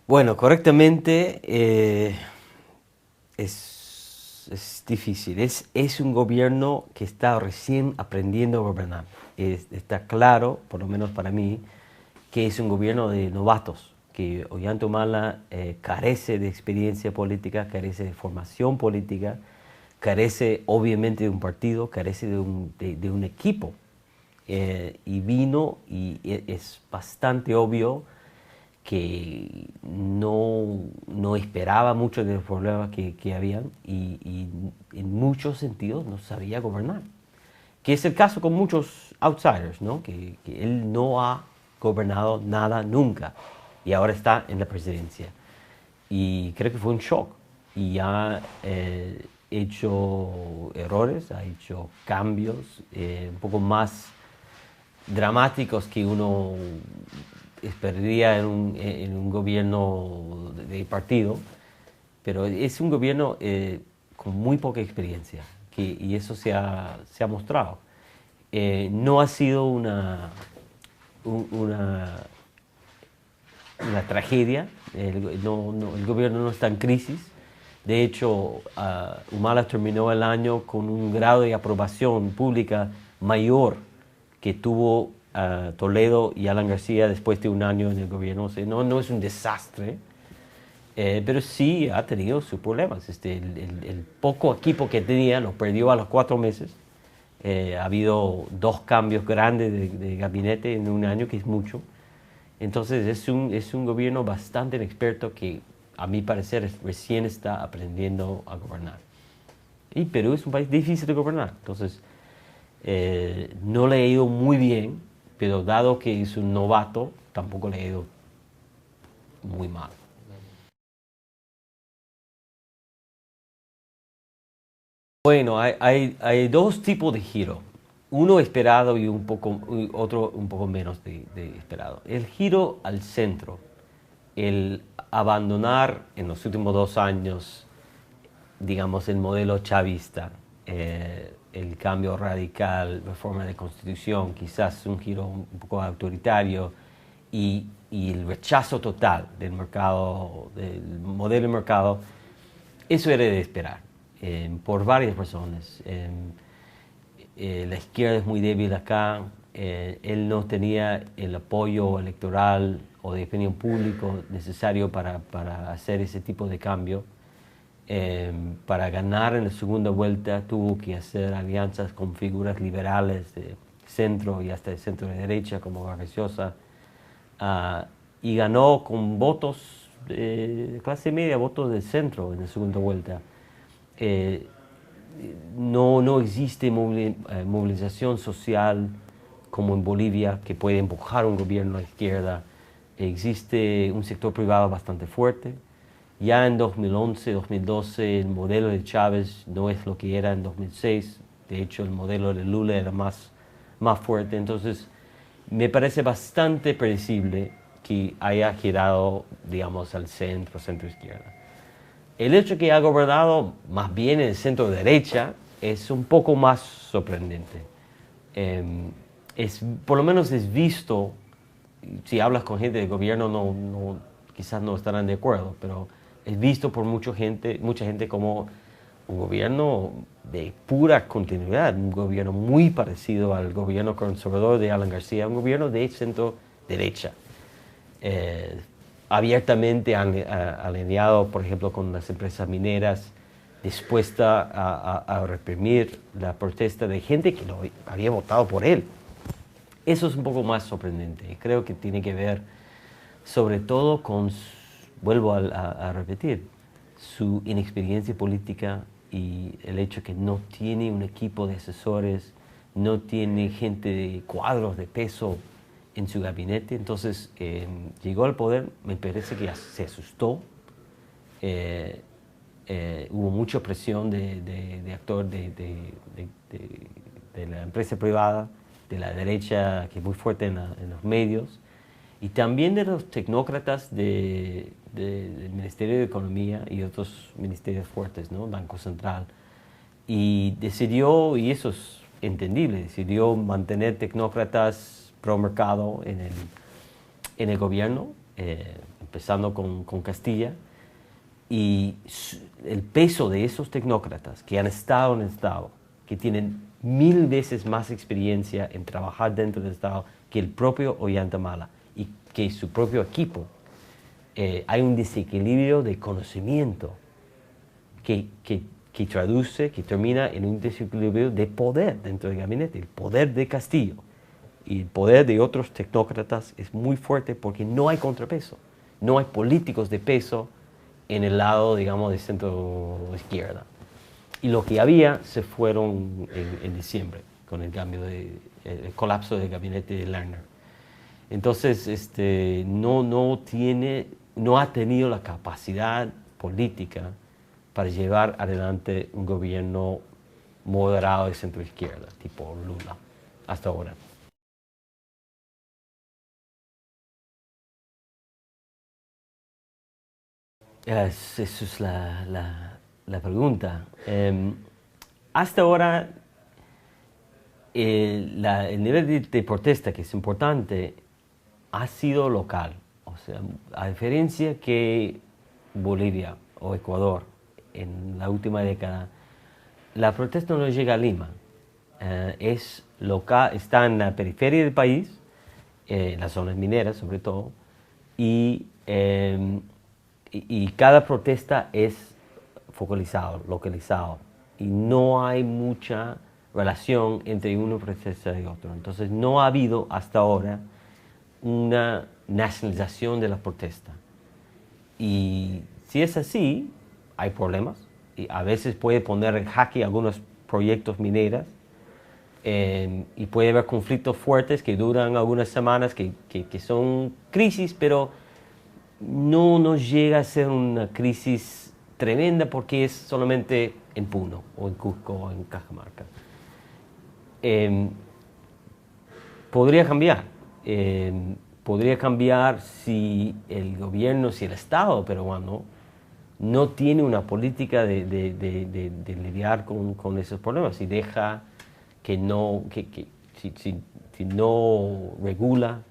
Bueno, correctamente es difícil. Es un gobierno que está recién aprendiendo a gobernar. Está claro, por lo menos para mí, que es un gobierno de novatos, que Ollanta carece de experiencia política, carece de formación política, carece obviamente de un partido, carece de un equipo. Y vino y es bastante obvio que no esperaba mucho de los problemas que habían y en muchos sentidos no sabía gobernar. Que es el caso con muchos outsiders, ¿no? Que él no ha gobernado nada nunca y ahora está en la presidencia. Y creo que fue un shock y ha hecho errores, ha hecho cambios un poco más dramáticos que uno esperaría en un gobierno de partido, pero es un gobierno con muy poca experiencia y eso se ha mostrado. No ha sido una, una tragedia, el gobierno no está en crisis. De hecho, Humala terminó el año con un grado de aprobación pública mayor que tuvo Toledo y Alan García después de un año en el gobierno. O sea, no es un desastre, pero sí ha tenido sus problemas. El poco equipo que tenía lo perdió a los 4 meses. Ha habido 2 cambios grandes de gabinete en un año, que es mucho. Entonces es un gobierno bastante inexperto que, a mi parecer, recién está aprendiendo a gobernar. Y Perú es un país difícil de gobernar. Entonces, no le ha ido muy bien, pero dado que es un novato, tampoco le ha ido muy mal. Bueno, hay dos tipos de giro. Uno esperado y otro un poco menos de esperado. El giro al centro, el abandonar en los últimos 2 años, digamos, el modelo chavista, el cambio radical, reforma de constitución, quizás un giro un poco autoritario y el rechazo total del mercado, del modelo de mercado, eso era de esperar, por varias razones. La izquierda es muy débil acá, él no tenía el apoyo electoral o de opinión público necesario para hacer ese tipo de cambio. Para ganar en la segunda vuelta tuvo que hacer alianzas con figuras liberales de centro y hasta de centro de derecha como Vargas Llosa, y ganó con votos de clase media, votos del centro en la segunda vuelta. Eh, no existe movilización social como en Bolivia que puede empujar un gobierno a la izquierda. Existe un sector privado bastante fuerte. Ya en 2011, 2012 el modelo de Chávez no es lo que era en 2006. De hecho, el modelo de Lula era más fuerte. Entonces, me parece bastante predecible que haya girado, digamos, al centro-izquierda. El hecho que ha gobernado más bien en el centro-derecha es un poco más sorprendente. Por lo menos es visto, si hablas con gente del gobierno, quizás no estarán de acuerdo, pero es visto por mucha gente como un gobierno de pura continuidad, un gobierno muy parecido al gobierno conservador de Alan García, un gobierno de centro-derecha. Abiertamente alineado, por ejemplo, con las empresas mineras, dispuesta a reprimir la protesta de gente que había votado por él. Eso es un poco más sorprendente. Creo que tiene que ver sobre todo con, vuelvo a repetir, su inexperiencia política y el hecho que no tiene un equipo de asesores, no tiene gente de cuadros de peso en su gabinete. Entonces llegó al poder, me parece que se asustó. Hubo mucha presión de actores de la empresa privada, de la derecha, que es muy fuerte en los medios, y también de los tecnócratas del Ministerio de Economía y otros ministerios fuertes, ¿no? Banco Central. Y decidió, y eso es entendible, decidió mantener tecnócratas pro mercado en el gobierno, empezando con Castilla, y el peso de esos tecnócratas que han estado en el Estado, que tienen 1000 veces más experiencia en trabajar dentro del Estado que el propio Ollantamala y que su propio equipo, hay un desequilibrio de conocimiento que traduce, que termina en un desequilibrio de poder dentro del gabinete. El poder de Castillo y el poder de otros tecnócratas es muy fuerte porque no hay contrapeso, no hay políticos de peso en el lado, digamos, de centro-izquierda. Y lo que había se fueron en diciembre con el cambio el colapso del gabinete de Lerner. Entonces, no ha tenido la capacidad política para llevar adelante un gobierno moderado de centro-izquierda, tipo Lula, hasta ahora. Esa es la pregunta. Hasta ahora, el nivel de protesta, que es importante, ha sido local. O sea, a diferencia que Bolivia o Ecuador en la última década, la protesta no llega a Lima. Es local, está en la periferia del país, en las zonas mineras sobre todo, y cada protesta es focalizado, localizado, y no hay mucha relación entre una protesta y otra. Entonces no ha habido hasta ahora una nacionalización de la protesta. Y si es así, hay problemas, y a veces puede poner en jaque algunos proyectos mineros, y puede haber conflictos fuertes que duran algunas semanas, que son crisis, pero no llega a ser una crisis tremenda porque es solamente en Puno, o en Cusco, o en Cajamarca. Podría cambiar. Podría cambiar si el gobierno, si el Estado peruano no tiene una política de lidiar con esos problemas y deja si no regula,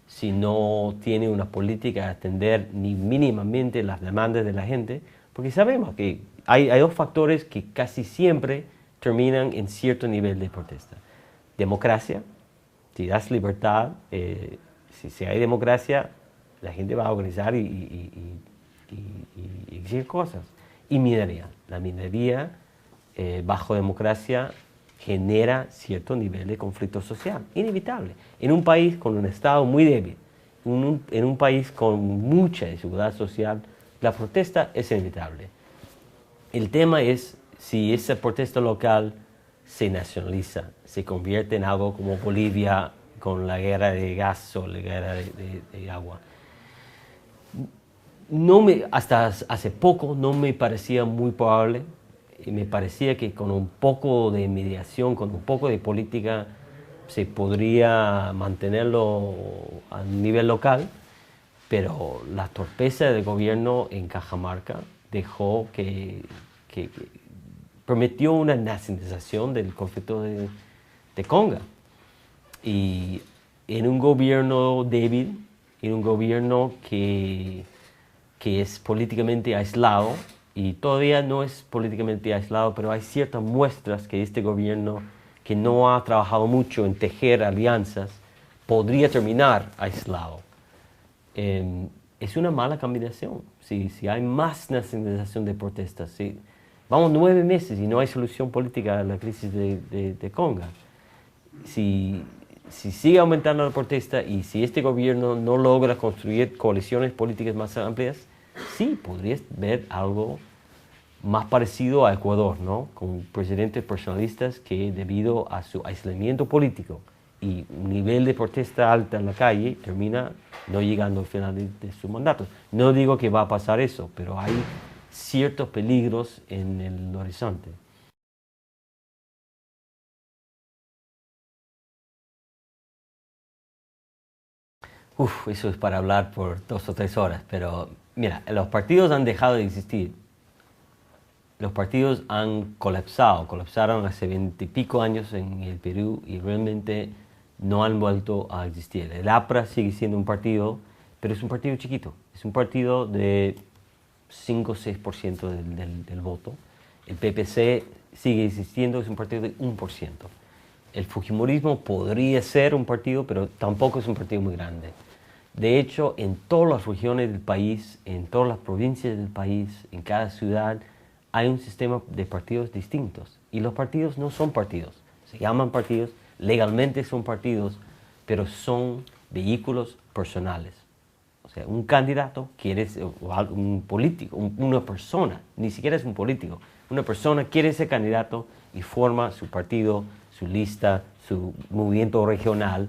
si no tiene una política de atender ni mínimamente las demandas de la gente, porque sabemos que hay dos factores que casi siempre terminan en cierto nivel de protesta. Democracia, si das libertad, si hay democracia, la gente va a organizar y exigir cosas. Y minería. La minería, bajo democracia, genera cierto nivel de conflicto social, inevitable. En un país con un Estado muy débil, en un país con mucha desigualdad social, la protesta es inevitable. El tema es si esa protesta local se nacionaliza, se convierte en algo como Bolivia con la guerra de gas o la guerra de agua. Hasta hace poco no me parecía muy probable, y me parecía que con un poco de mediación, con un poco de política, se podría mantenerlo a nivel local, pero la torpeza del gobierno en Cajamarca dejó que prometió una nacionalización del conflicto de Conga. Y en un gobierno débil, en un gobierno que es políticamente aislado, y todavía no es políticamente aislado, pero hay ciertas muestras que este gobierno, que no ha trabajado mucho en tejer alianzas, podría terminar aislado. Es una mala combinación. Si hay más nacionalización de protestas, vamos 9 meses y no hay solución política a la crisis de Conga. Si sigue aumentando la protesta y si este gobierno no logra construir coaliciones políticas más amplias, sí, podrías ver algo más parecido a Ecuador, ¿no? Con presidentes personalistas que debido a su aislamiento político y un nivel de protesta alta en la calle, termina no llegando al final de su mandato. No digo que va a pasar eso, pero hay ciertos peligros en el horizonte. Eso es para hablar por 2 o 3 horas, pero mira, los partidos han dejado de existir. Los partidos han colapsaron hace 20 y pico años en el Perú y realmente no han vuelto a existir. El APRA sigue siendo un partido, pero es un partido chiquito, es un partido de 5 o 6% del voto. El PPC sigue existiendo, es un partido de 1%. El Fujimorismo podría ser un partido, pero tampoco es un partido muy grande. De hecho, en todas las regiones del país, en todas las provincias del país, en cada ciudad, hay un sistema de partidos distintos. Y los partidos no son partidos, se llaman partidos, legalmente son partidos, pero son vehículos personales. O sea, un candidato quiere ser, un político, una persona, ni siquiera es un político, una persona quiere ser candidato y forma su partido, su lista, su movimiento regional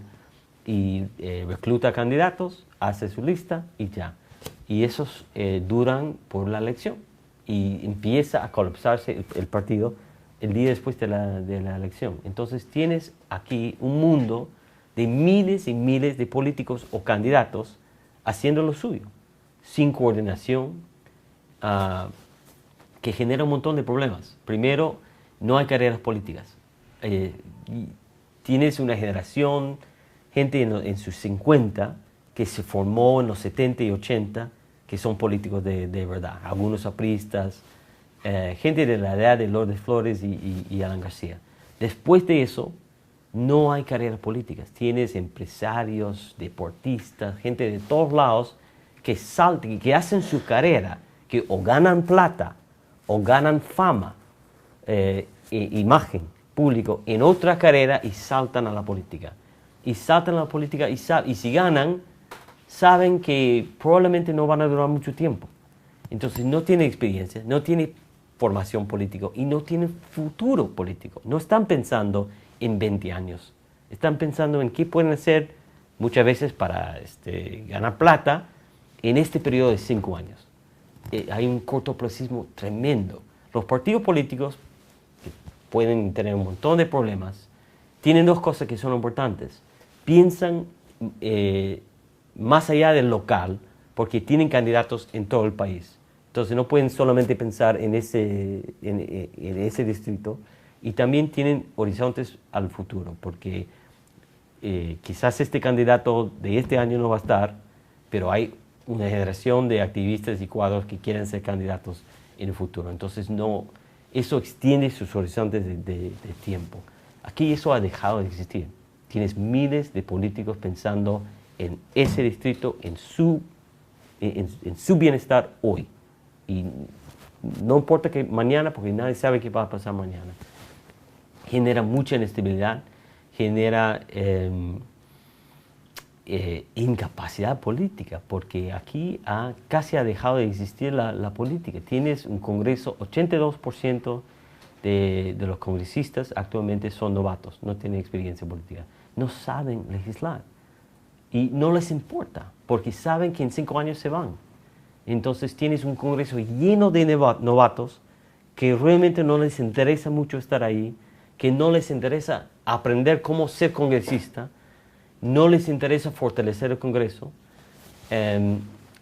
y recluta candidatos, hace su lista y ya. Y esos duran por la elección y empieza a colapsarse el partido el día después de la elección. Entonces tienes aquí un mundo de miles y miles de políticos o candidatos haciendo lo suyo, sin coordinación, que genera un montón de problemas. Primero, no hay carreras políticas. Tienes una generación, gente en sus 50, que se formó en los 70 y 80, que son políticos de verdad. Algunos apristas, gente de la edad de Lourdes Flores y Alan García. Después de eso, no hay carreras políticas. Tienes empresarios, deportistas, gente de todos lados que saltan, que hacen su carrera, que o ganan plata o ganan fama, imagen, público, en otra carrera y saltan a la política. Y saltan a la política y si ganan, saben que probablemente no van a durar mucho tiempo. Entonces no tienen experiencia, no tienen formación política y no tienen futuro político. No están pensando en 20 años. Están pensando en qué pueden hacer muchas veces para ganar plata en este periodo de 5 años. Hay un cortoplacismo tremendo. Los partidos políticos, que pueden tener un montón de problemas, tienen dos cosas que son importantes. Piensan más allá del local, porque tienen candidatos en todo el país. Entonces no pueden solamente pensar en ese distrito, y también tienen horizontes al futuro, porque quizás este candidato de este año no va a estar, pero hay una generación de activistas y cuadros que quieren ser candidatos en el futuro. Entonces eso extiende sus horizontes de tiempo. Aquí eso ha dejado de existir. Tienes miles de políticos pensando en ese distrito, en su bienestar hoy. Y no importa que mañana, porque nadie sabe qué va a pasar mañana. Genera mucha inestabilidad, genera incapacidad política, porque aquí casi ha dejado de existir la política. Tienes un Congreso, 82% de los congresistas actualmente son novatos, no tienen experiencia política, no saben legislar y no les importa, porque saben que en 5 años se van. Entonces tienes un Congreso lleno de novatos que realmente no les interesa mucho estar ahí, que no les interesa aprender cómo ser congresista, no les interesa fortalecer el Congreso,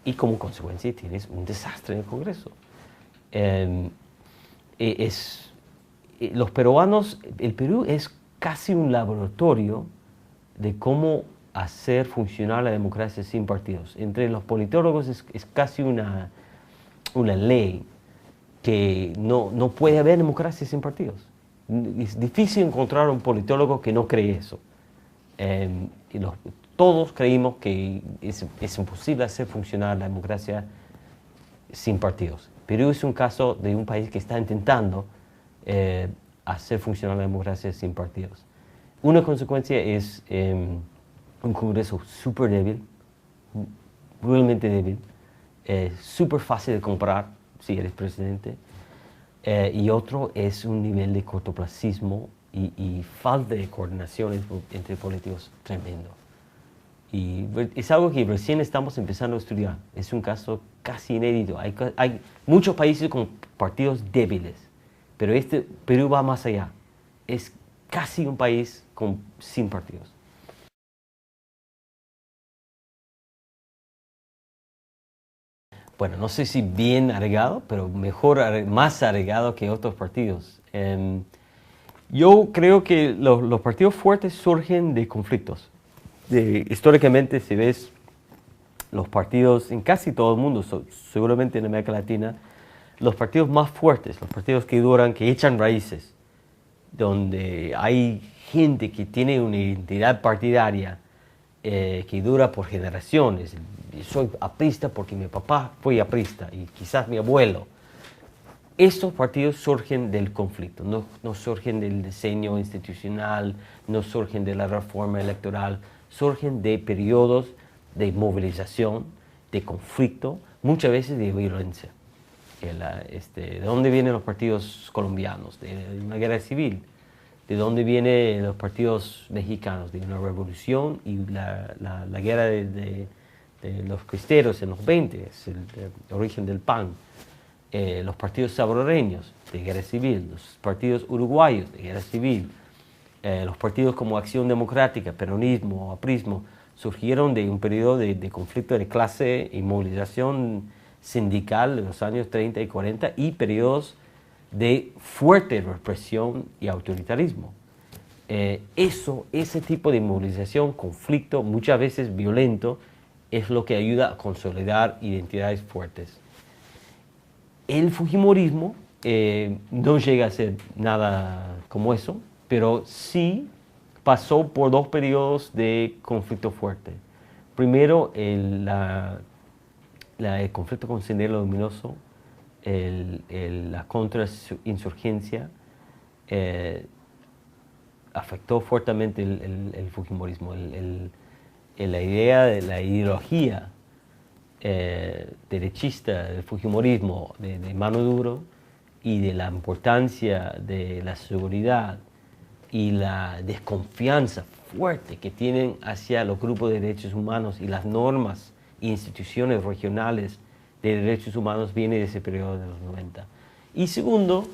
y como consecuencia tienes un desastre en el Congreso. Los peruanos, el Perú es casi un laboratorio de cómo hacer funcionar la democracia sin partidos. Entre los politólogos es casi una ley que no puede haber democracia sin partidos. Es difícil encontrar un politólogo que no cree eso. Todos creímos que es imposible hacer funcionar la democracia sin partidos. Perú es un caso de un país que está intentando hacer funcionar la democracia sin partidos. Una consecuencia es un Congreso súper débil, realmente débil, súper fácil de comprar si eres presidente, y otro es un nivel de cortoplacismo y falta de coordinación entre políticos tremendo. Y es algo que recién estamos empezando a estudiar. Es un caso casi inédito. Hay muchos países con partidos débiles, pero Perú va más allá. Es casi un país sin partidos. Bueno, no sé si bien arreglado, pero más arreglado que otros partidos. Yo creo que los partidos fuertes surgen de conflictos. Históricamente, si ves los partidos en casi todo el mundo, seguramente en América Latina, los partidos más fuertes, los partidos que duran, que echan raíces, donde hay gente que tiene una identidad partidaria que dura por generaciones. Soy aprista porque mi papá fue aprista y quizás mi abuelo. Estos partidos surgen del conflicto, no surgen del diseño institucional, no surgen de la reforma electoral, surgen de periodos de movilización, de conflicto, muchas veces de violencia. ¿De dónde vienen los partidos colombianos? De una guerra civil. ¿De dónde vienen los partidos mexicanos? De una revolución y la guerra de los cristeros en los 20, es el origen del PAN. Los partidos salvadoreños de guerra civil, los partidos uruguayos de guerra civil, los partidos como Acción Democrática, Peronismo, Aprismo, surgieron de un periodo de conflicto de clase y movilización sindical de los años 30 y 40 y periodos de fuerte represión y autoritarismo. Ese tipo de movilización, conflicto, muchas veces violento, es lo que ayuda a consolidar identidades fuertes. El fujimorismo no llega a ser nada como eso, pero sí pasó por dos periodos de conflicto fuerte. Primero, el conflicto con Sendero Luminoso, la contrainsurgencia, afectó fuertemente el fujimorismo. La idea de la ideología derechista del fujimorismo de mano duro y de la importancia de la seguridad y la desconfianza fuerte que tienen hacia los grupos de derechos humanos y las normas e instituciones regionales de derechos humanos viene de ese periodo de los 90. Y segundo,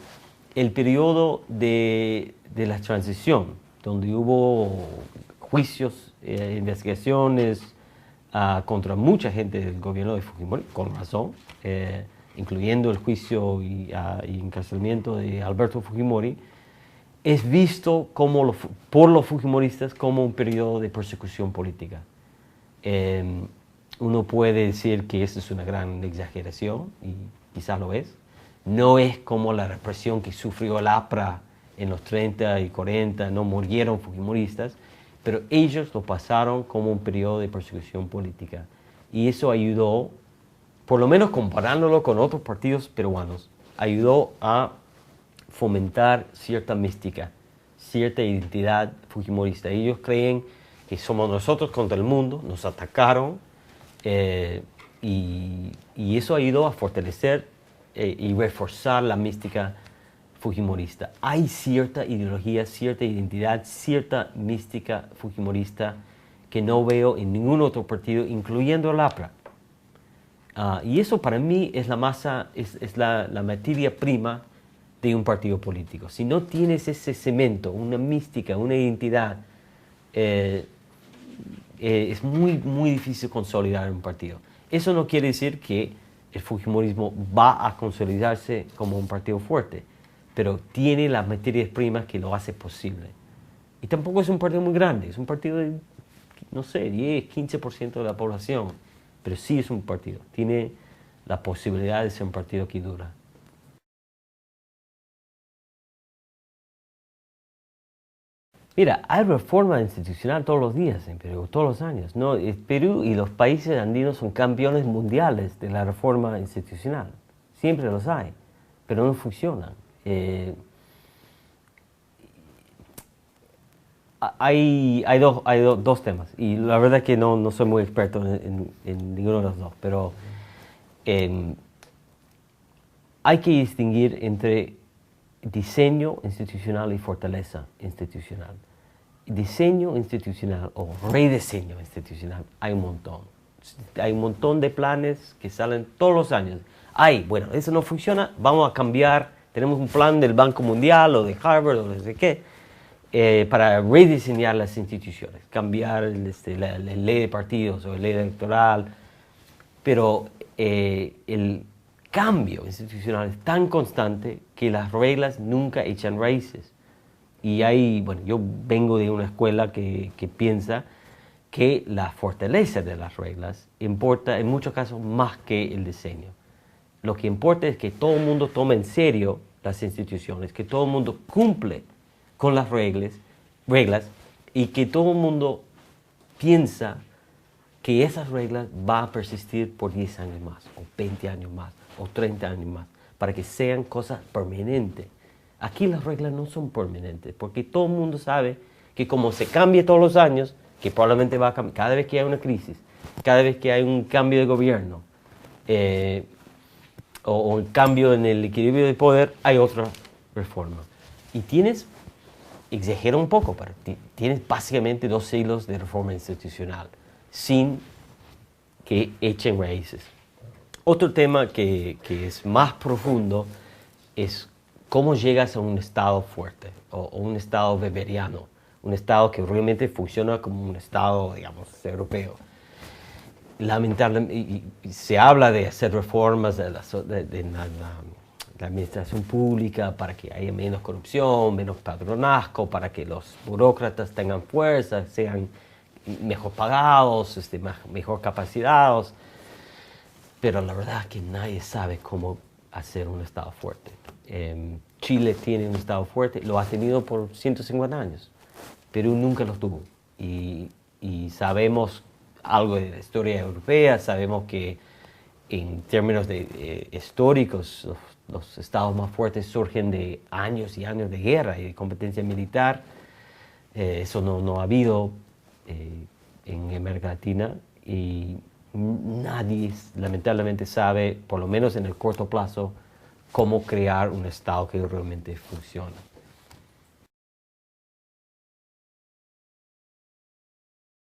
el periodo de la transición, donde hubo juicios, investigaciones contra mucha gente del gobierno de Fujimori, con razón, incluyendo el juicio y encarcelamiento de Alberto Fujimori, es visto por los fujimoristas como un periodo de persecución política. Uno puede decir que eso es una gran exageración, y quizás lo es. No es como la represión que sufrió el APRA en los 30 y 40, no murieron fujimoristas, pero ellos lo pasaron como un periodo de persecución política. Y eso ayudó, por lo menos comparándolo con otros partidos peruanos, ayudó a fomentar cierta mística, cierta identidad fujimorista. Ellos creen que somos nosotros contra el mundo, nos atacaron, y eso ayudó a fortalecer y reforzar la mística fujimorista. Hay cierta ideología, cierta identidad, cierta mística fujimorista que no veo en ningún otro partido, incluyendo el APRA. Y eso para mí es la masa, es la materia prima de un partido político. Si no tienes ese cemento, una mística, una identidad, es muy difícil consolidar un partido. Eso no quiere decir que el fujimorismo va a consolidarse como un partido fuerte, pero tiene las materias primas que lo hace posible. Y tampoco es un partido muy grande, es un partido de, no sé, 10, 15% de la población, pero sí es un partido, tiene la posibilidad de ser un partido que dura. Mira, hay reforma institucional todos los días en Perú, todos los años, ¿no? Perú y los países andinos son campeones mundiales de la reforma institucional. Siempre los hay, pero no funcionan. Hay dos temas, y la verdad que no soy muy experto en ninguno de los dos, pero hay que distinguir entre diseño institucional y fortaleza institucional. Diseño institucional o rediseño institucional hay un montón. Hay un montón de planes que salen todos los años. Bueno, eso no funciona, vamos a cambiar. Tenemos un plan del Banco Mundial o de Harvard o no sé qué, para rediseñar las instituciones, cambiar la ley de partidos o la ley electoral. Pero el cambio institucional es tan constante que las reglas nunca echan raíces. Y bueno, yo vengo de una escuela que piensa que la fortaleza de las reglas importa en muchos casos más que el diseño. Lo que importa es que todo el mundo tome en serio las instituciones, que todo el mundo cumple con las reglas y que todo el mundo piensa que esas reglas van a persistir por 10 años más, o 20 años más, o 30 años más, para que sean cosas permanentes. Aquí las reglas no son permanentes, porque todo el mundo sabe que como se cambia todos los años, que probablemente va a cambiar cada vez que hay una crisis, cada vez que hay un cambio de gobierno, o un cambio en el equilibrio de poder, hay otra reforma. Y exagero un poco, pero tienes básicamente 2 siglos de reforma institucional, sin que echen raíces. Otro tema que es más profundo es cómo llegas a un Estado fuerte, o un Estado weberiano, un Estado que realmente funciona como un Estado, digamos, europeo. Lamentablemente, se habla de hacer reformas de la administración pública para que haya menos corrupción, menos patronazgo, para que los burócratas tengan fuerza, sean mejor pagados, mejor capacitados. Pero la verdad es que nadie sabe cómo hacer un Estado fuerte. Chile tiene un Estado fuerte, lo ha tenido por 150 años. Perú nunca lo tuvo. Y sabemos algo de la historia europea, sabemos que en términos históricos los estados más fuertes surgen de años y años de guerra y de competencia militar. Eso no ha habido en América Latina, y nadie lamentablemente sabe, por lo menos en el corto plazo, cómo crear un estado que realmente funcione.